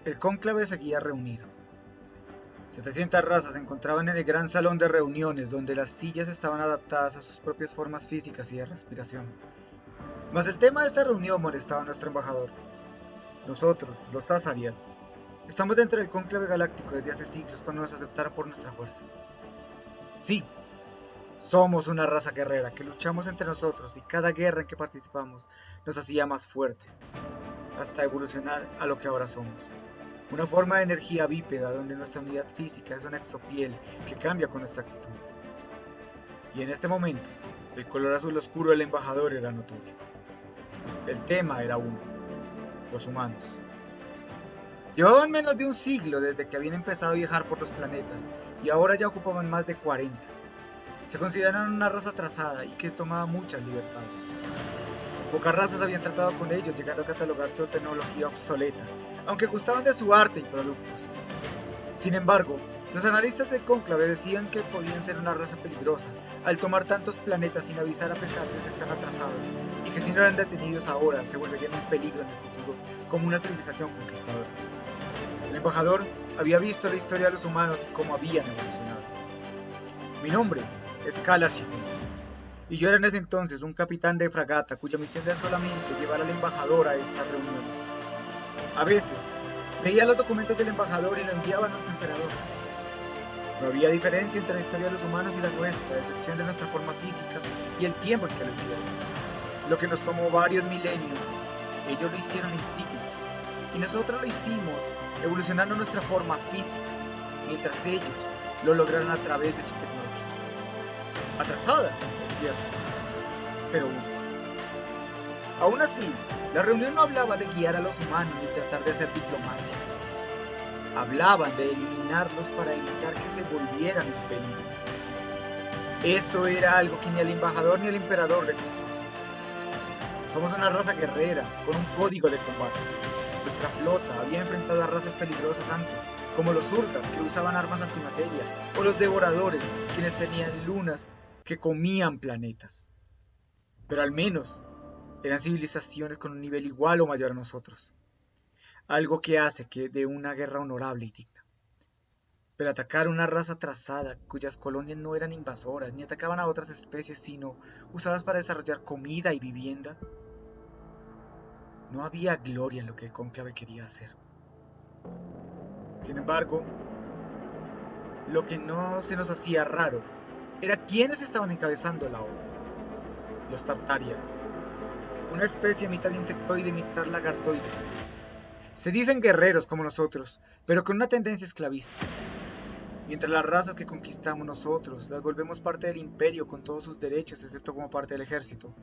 El cónclave seguía reunido. 700 razas se encontraban en el gran salón de reuniones, donde las sillas estaban adaptadas a sus propias formas físicas y de respiración. Mas el tema de esta reunión molestaba a nuestro embajador. Nosotros, los Azariat, estamos dentro del cónclave galáctico desde hace siglos cuando nos aceptaron por nuestra fuerza. Sí, somos una raza guerrera que luchamos entre nosotros y cada guerra en que participamos nos hacía más fuertes, hasta evolucionar a lo que ahora somos. Una forma de energía bípeda donde nuestra unidad física es una exopiel que cambia con nuestra actitud. Y en este momento, el color azul oscuro del embajador era notorio. El tema era uno: los humanos. Llevaban menos de un siglo desde que habían empezado a viajar por los planetas y ahora ya ocupaban más de 40. Se consideraban una raza atrasada y que tomaba muchas libertades. Pocas razas habían tratado con ellos, llegando a catalogar su tecnología obsoleta, aunque gustaban de su arte y productos. Sin embargo, los analistas del cónclave decían que podían ser una raza peligrosa al tomar tantos planetas sin avisar a pesar de ser tan atrasados, y que si no eran detenidos ahora se volverían un peligro en el futuro como una civilización conquistadora. El embajador había visto la historia de los humanos y cómo habían evolucionado. Mi nombre es Kalar Shitin, y yo era en ese entonces un capitán de fragata cuya misión era solamente llevar al embajador a estas reuniones. A veces, leía los documentos del embajador y lo enviaba a nuestro emperador. No había diferencia entre la historia de los humanos y la nuestra, a excepción de nuestra forma física y el tiempo en que lo hicieron. Lo que nos tomó varios milenios, ellos lo hicieron en siglos, y nosotros lo hicimos evolucionando nuestra forma física, mientras ellos lo lograron a través de su tecnología. Atrasada, es cierto, pero útil. Aún así, la reunión no hablaba de guiar a los humanos ni tratar de hacer diplomacia. Hablaban de eliminarlos para evitar que se volvieran un peligro. Eso era algo que ni al embajador ni al emperador les gustaba. Somos una raza guerrera, con un código de combate. Nuestra flota había enfrentado a razas peligrosas antes, como los Urgas, que usaban armas antimateria, o los devoradores, quienes tenían lunas que comían planetas. Pero al menos eran civilizaciones con un nivel igual o mayor a nosotros. Algo que hace que de una guerra honorable y digna. Pero atacar una raza atrasada, cuyas colonias no eran invasoras, ni atacaban a otras especies, sino usadas para desarrollar comida y vivienda, no había gloria en lo que el cónclave quería hacer. Sin embargo, lo que no se nos hacía raro era quiénes estaban encabezando la obra. Los Tartarian, una especie mitad insectoide y mitad lagartoide. Se dicen guerreros como nosotros, pero con una tendencia esclavista. Mientras las razas que conquistamos nosotros las volvemos parte del imperio con todos sus derechos, excepto como parte del ejército.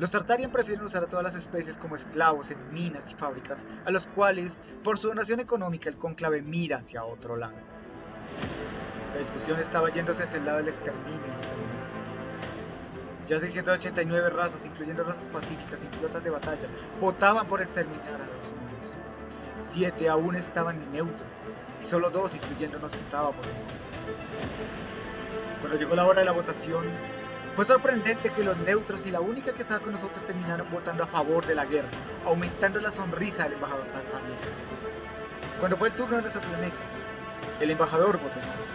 Los Tartarian prefieren usar a todas las especies como esclavos en minas y fábricas, a los cuales, por su donación económica, el cónclave mira hacia otro lado. La discusión estaba yéndose hacia el lado del exterminio en este momento. Ya 689 razas, incluyendo razas pacíficas y pilotas de batalla, votaban por exterminar a los humanos. 7 aún estaban en neutro, y solo 2, incluyéndonos, estábamos en contra. Cuando llegó la hora de la votación, fue sorprendente que los neutros y la única que estaba con nosotros terminaron votando a favor de la guerra, aumentando la sonrisa del embajador Tartarian. Cuando fue el turno de nuestro planeta, el embajador votó no.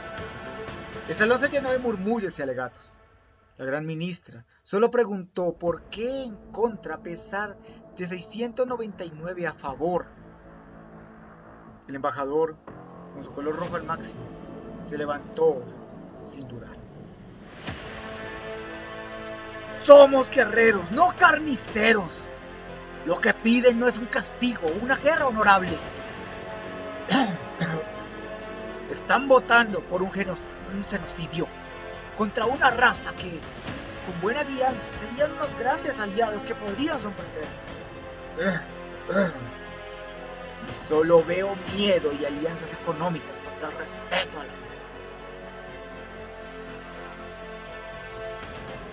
El salón se llenó de murmullos y alegatos. La gran ministra solo preguntó por qué en contra a pesar de 699 a favor. El embajador, con su color rojo al máximo, se levantó sin dudar. Somos guerreros, no carniceros. Lo que piden no es un castigo, una guerra honorable. Están votando por un genocidio contra una raza que, con buena alianza, serían unos grandes aliados que podrían sorprendernos. Y solo veo miedo y alianzas económicas contra el respeto a la vida.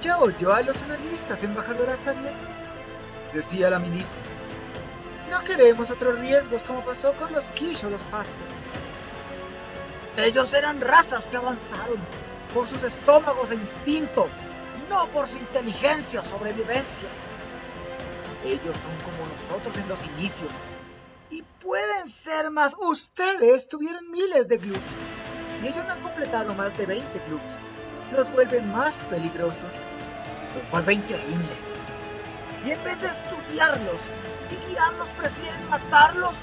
¿Ya oyó a los analistas, embajadora Azariat?, decía la ministra. No queremos otros riesgos como pasó con los Kish o los Fase. Ellos eran razas que avanzaron por sus estómagos e instinto, no por su inteligencia o sobrevivencia. Ellos son como nosotros en los inicios y pueden ser más. Ustedes tuvieron miles de glutes y ellos no han completado más de 20 glutes. Los vuelve más peligrosos, los vuelve increíbles. Y en vez de estudiarlos y guiarlos, prefieren matarlos.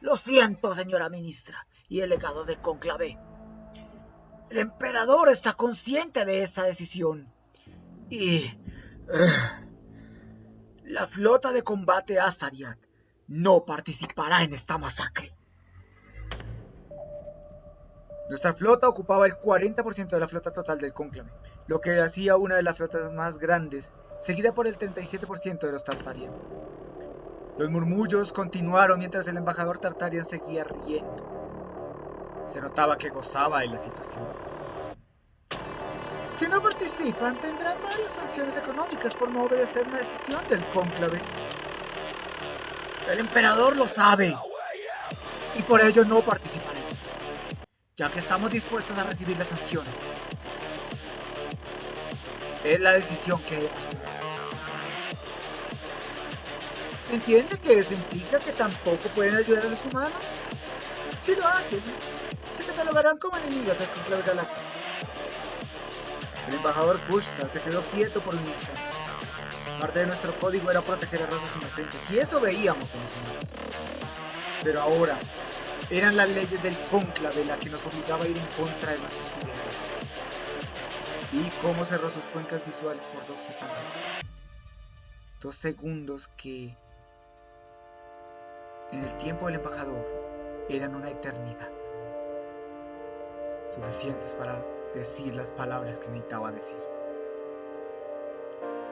Lo siento, señora ministra y el legado del cónclave. El emperador está consciente de esta decisión y la flota de combate Azariat no participará en esta masacre. Nuestra flota ocupaba el 40% de la flota total del cónclave, lo que hacía una de las flotas más grandes, seguida por el 37% de los Tartarian. Los murmullos continuaron mientras el embajador Tartarian seguía riendo. Se notaba que gozaba de la situación. Si no participan, tendrán varias sanciones económicas por no obedecer una decisión del cónclave. El emperador lo sabe y por ello no participaremos, ya que estamos dispuestos a recibir las sanciones. Es la decisión que hemos tomado. ¿Entiende que eso implica que tampoco pueden ayudar a los humanos? Si lo hacen, se catalogarán como enemigos del cónclave galáctico. El embajador Pushkar se quedó quieto por un instante. Parte de nuestro código era proteger a razas inocentes, y eso veíamos en los humanos. Pero ahora, eran las leyes del cónclave la que nos obligaba a ir en contra de nuestros ideales. Y cómo cerró sus cuencas visuales por 2 segundos. 2 segundos que, en el tiempo del embajador, eran una eternidad. Suficientes para decir las palabras que necesitaba decir.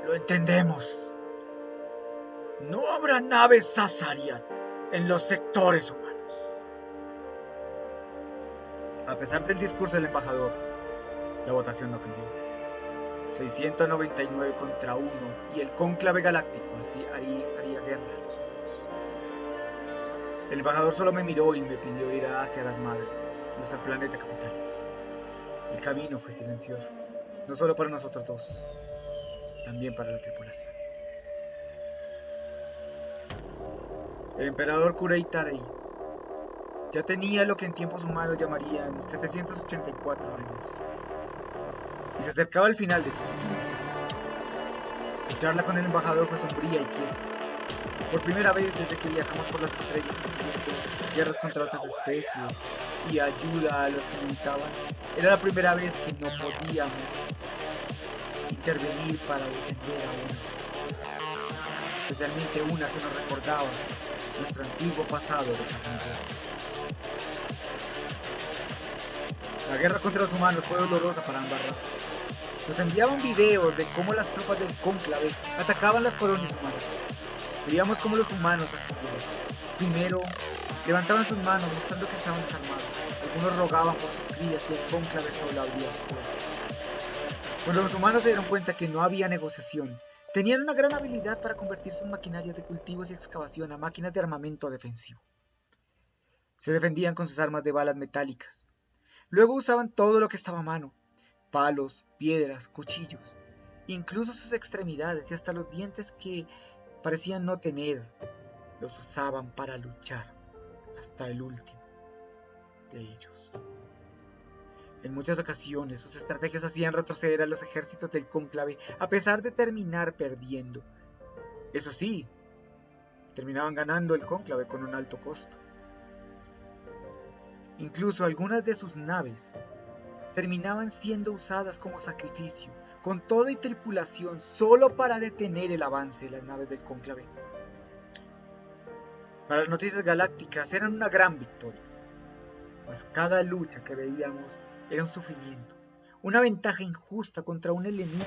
Lo entendemos. No habrá naves Azariat en los sectores humanos. A pesar del discurso del embajador, la votación no cambió. 699 contra 1 y el cónclave galáctico así haría guerra a los humanos. El embajador solo me miró y me pidió ir hacia las madres, nuestro planeta capital. El camino fue silencioso, no solo para nosotros dos, también para la tripulación. El emperador Kurei Tarei ya tenía lo que en tiempos humanos llamarían 784 años, y se acercaba al final de sus años. Su charla con el embajador fue sombría y quieta. Por primera vez desde que viajamos por las estrellas, guerras contra otras especies y ayuda a los que militaban, era la primera vez que no podíamos intervenir para defender a una, especialmente una que nos recordaba nuestro antiguo pasado de carne. La guerra contra los humanos fue dolorosa para ambas razas. Nos enviaban videos de cómo las tropas del cónclave atacaban las colonias humanas. Veíamos cómo los humanos asistían. Primero, levantaban sus manos mostrando que estaban desarmados. Algunos rogaban por sus crías y el cónclave solo abría fuego. Cuando los humanos se dieron cuenta que no había negociación, tenían una gran habilidad para convertir sus maquinarias de cultivos y excavación a máquinas de armamento defensivo. Se defendían con sus armas de balas metálicas. Luego usaban todo lo que estaba a mano: palos, piedras, cuchillos, incluso sus extremidades y hasta los dientes que parecían no tener, los usaban para luchar hasta el último de ellos. En muchas ocasiones sus estrategias hacían retroceder a los ejércitos del cónclave a pesar de terminar perdiendo. Eso sí, terminaban ganando el cónclave con un alto costo. Incluso algunas de sus naves terminaban siendo usadas como sacrificio, con toda y tripulación, solo para detener el avance de las naves del cónclave. Para las noticias galácticas eran una gran victoria, mas cada lucha que veíamos era un sufrimiento, una ventaja injusta contra un enemigo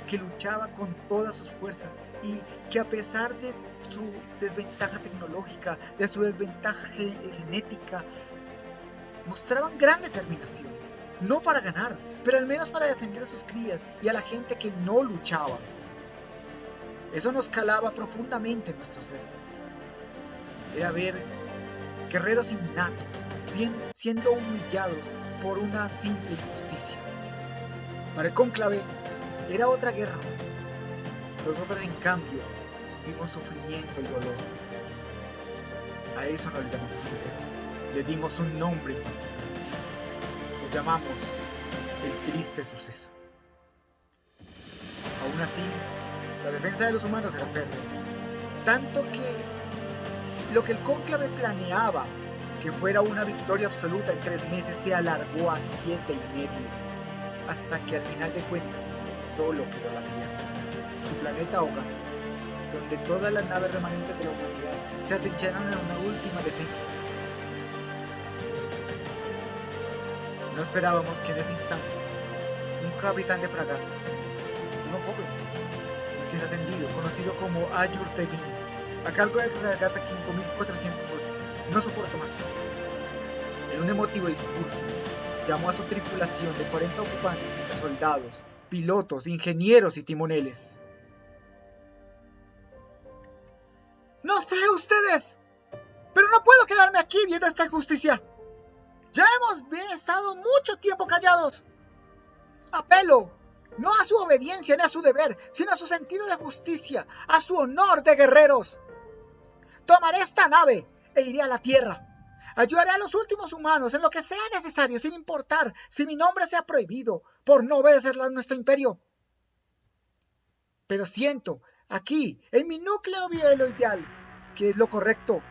que luchaba con todas sus fuerzas y que, a pesar de su desventaja tecnológica, de su desventaja genética, mostraban gran determinación, no para ganar, pero al menos para defender a sus crías y a la gente que no luchaba. Eso nos calaba profundamente en nuestro ser. Era ver guerreros innatos siendo humillados por una simple injusticia. Para el cónclave era otra guerra más. Nosotros, en cambio, vimos sufrimiento y dolor. A eso no le llamamos deber. Le dimos un nombre en particular. Lo llamamos el triste suceso. Aún así, la defensa de los humanos era férrea. Tanto que lo que el cónclave planeaba que fuera una victoria absoluta en 3 meses se alargó a 7 y medio, hasta que al final de cuentas solo quedó la Tierra, su planeta hogar, donde todas las naves remanentes de la humanidad se atrincharon en una última defensa. No esperábamos que en ese instante un capitán de fragata, uno joven, recién ascendido, conocido como Ayur Tevin, a cargo de la fragata 5408, no soportó más. En un emotivo discurso, llamó a su tripulación de 40 ocupantes entre soldados, pilotos, ingenieros y timoneles. No sé ustedes, pero no puedo quedarme aquí viendo esta injusticia. Ya hemos estado mucho tiempo callados. Apelo no a su obediencia ni a su deber, sino a su sentido de justicia, a su honor de guerreros. Tomaré esta nave e iré a la Tierra. Ayudaré a los últimos humanos en lo que sea necesario, sin importar si mi nombre sea prohibido por no obedecer a nuestro imperio. Pero siento aquí, en mi núcleo bioloidal, que es lo correcto.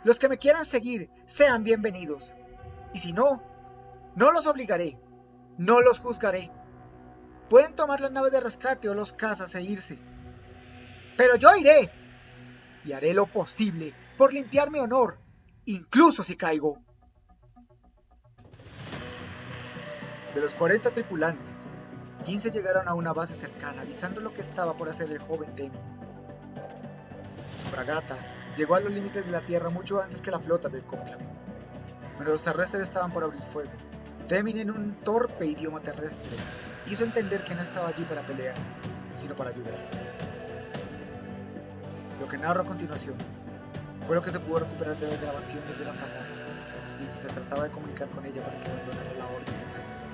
Los que me quieran seguir sean bienvenidos. Y si no, no los obligaré, no los juzgaré. Pueden tomar las naves de rescate o los cazas e irse. Pero yo iré y haré lo posible por limpiar mi honor, incluso si caigo. De los 40 tripulantes, 15 llegaron a una base cercana avisando lo que estaba por hacer el joven Temi. Su fragata llegó a los límites de la Tierra mucho antes que la flota del cónclave. Cuando los terrestres estaban por abrir fuego, Temin, en un torpe idioma terrestre, hizo entender que no estaba allí para pelear, sino para ayudar. Lo que narro a continuación fue lo que se pudo recuperar de las grabaciones de la fragata, mientras se trataba de comunicar con ella para que abandonara la órbita terrestre.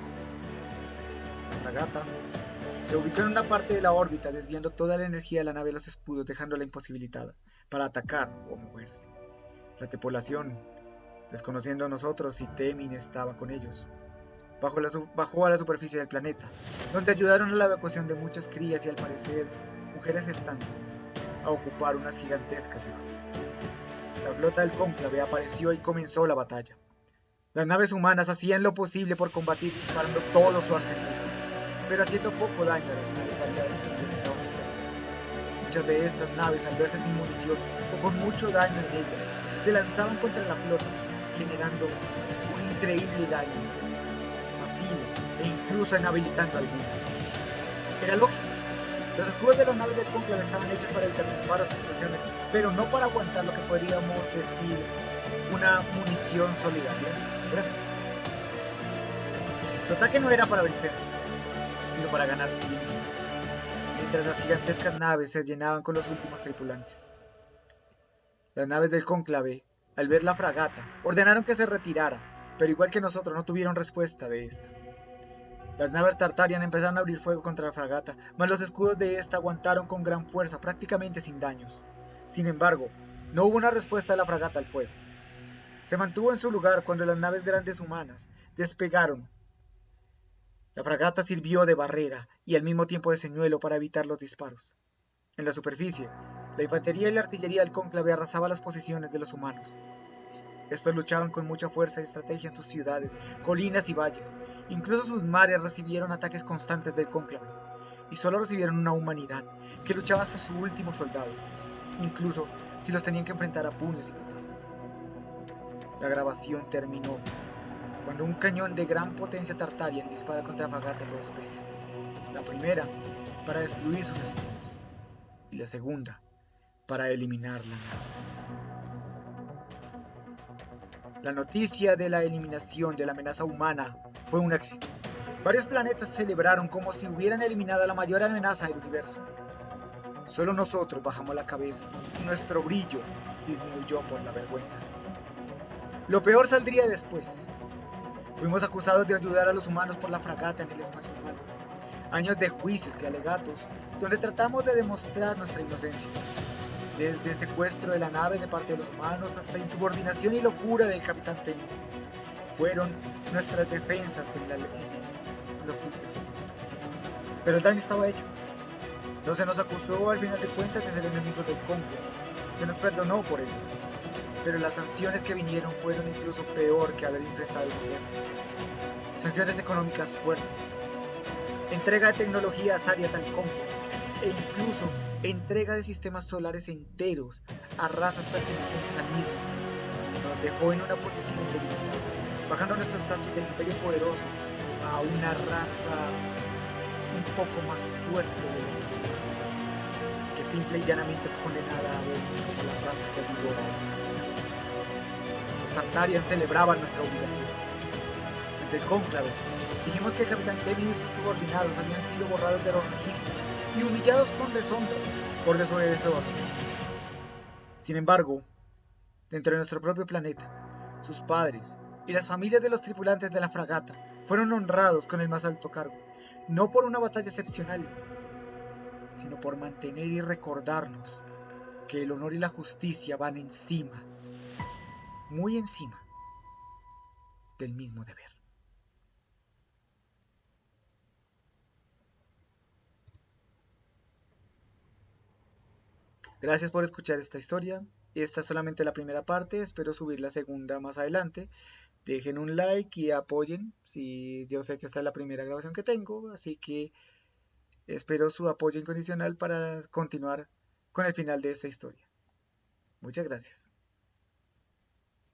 La fragata se ubicó en una parte de la órbita, desviando toda la energía de la nave de los escudos, dejándola imposibilitada para atacar o moverse. La tripulación, desconociendo a nosotros si Temin estaba con ellos, bajó a la superficie del planeta, donde ayudaron a la evacuación de muchas crías y, al parecer, mujeres gestantes, a ocupar unas gigantescas naves. La flota del cónclave apareció y comenzó la batalla. Las naves humanas hacían lo posible por combatir disparando todo su arsenal, pero haciendo poco daño a las naves variadas que intentaban enfrentar. Muchas de estas naves, al verse sin munición o con mucho daño en ellas, se lanzaban contra la flota, generando un increíble daño masivo e incluso inhabilitando algunas. Era lógico. Los escudos de las naves del cónclave estaban hechos para evitar disparos y explosiones, pero no para aguantar lo que podríamos decir una munición solidaria. Su ataque no era para vencer, sino para ganar tiempo, mientras las gigantescas naves se llenaban con los últimos tripulantes. Las naves del cónclave, al ver la fragata, ordenaron que se retirara, pero igual que nosotros no tuvieron respuesta de esta. Las naves Tartarian empezaron a abrir fuego contra la fragata, mas los escudos de esta aguantaron con gran fuerza, prácticamente sin daños. Sin embargo, no hubo una respuesta de la fragata al fuego. Se mantuvo en su lugar cuando las naves grandes humanas despegaron. La fragata sirvió de barrera y al mismo tiempo de señuelo para evitar los disparos. En la superficie, la infantería y la artillería del cónclave arrasaba las posiciones de los humanos. Estos luchaban con mucha fuerza y estrategia en sus ciudades, colinas y valles. Incluso sus mares recibieron ataques constantes del cónclave. Y solo recibieron una humanidad que luchaba hasta su último soldado, incluso si los tenían que enfrentar a puños y patadas. La grabación terminó cuando un cañón de gran potencia Tartarian dispara contra la fragata 2 veces. La primera para destruir sus escudos y la segunda para eliminar la nave. La noticia de la eliminación de la amenaza humana fue un éxito. Varios planetas celebraron como si hubieran eliminado a la mayor amenaza del universo. Solo nosotros bajamos la cabeza y nuestro brillo disminuyó por la vergüenza. Lo peor saldría después. Fuimos acusados de ayudar a los humanos por la fragata en el espacio humano. Años de juicios y alegatos donde tratamos de demostrar nuestra inocencia. desde secuestro de la nave de parte de los humanos hasta insubordinación y locura del Capitán Temi. Fueron nuestras defensas en los juicios. Pero el daño estaba hecho. No se nos acusó al final de cuentas de ser enemigos del Concord. Se nos perdonó por ello. Pero las sanciones que vinieron fueron incluso peor que haber enfrentado el gobierno. Sanciones económicas fuertes. Entrega de tecnologías a Ariat al Concord. E incluso entrega de sistemas solares enteros a razas pertenecientes al mismo. Nos dejó en una posición debilitada, bajando nuestro estatus de imperio poderoso a una raza un poco más fuerte de lo que simple y llanamente fue condenada a verse como la raza que ayudó a la nación. Los Tartarians celebraban nuestra humillación. Ante el cónclave, dijimos que el Capitán Temi y sus subordinados habían sido borrados de los registros y humillados con deshonra por desobedecer órdenes. Sin embargo, dentro de nuestro propio planeta, sus padres y las familias de los tripulantes de la fragata fueron honrados con el más alto cargo, no por una batalla excepcional, sino por mantener y recordarnos que el honor y la justicia van encima, muy encima, del mismo deber. Gracias por escuchar esta historia. Esta es solamente la primera parte, espero subir la segunda más adelante. Dejen un like y apoyen, si yo sé que esta es la primera grabación que tengo, así que espero su apoyo incondicional para continuar con el final de esta historia. Muchas gracias.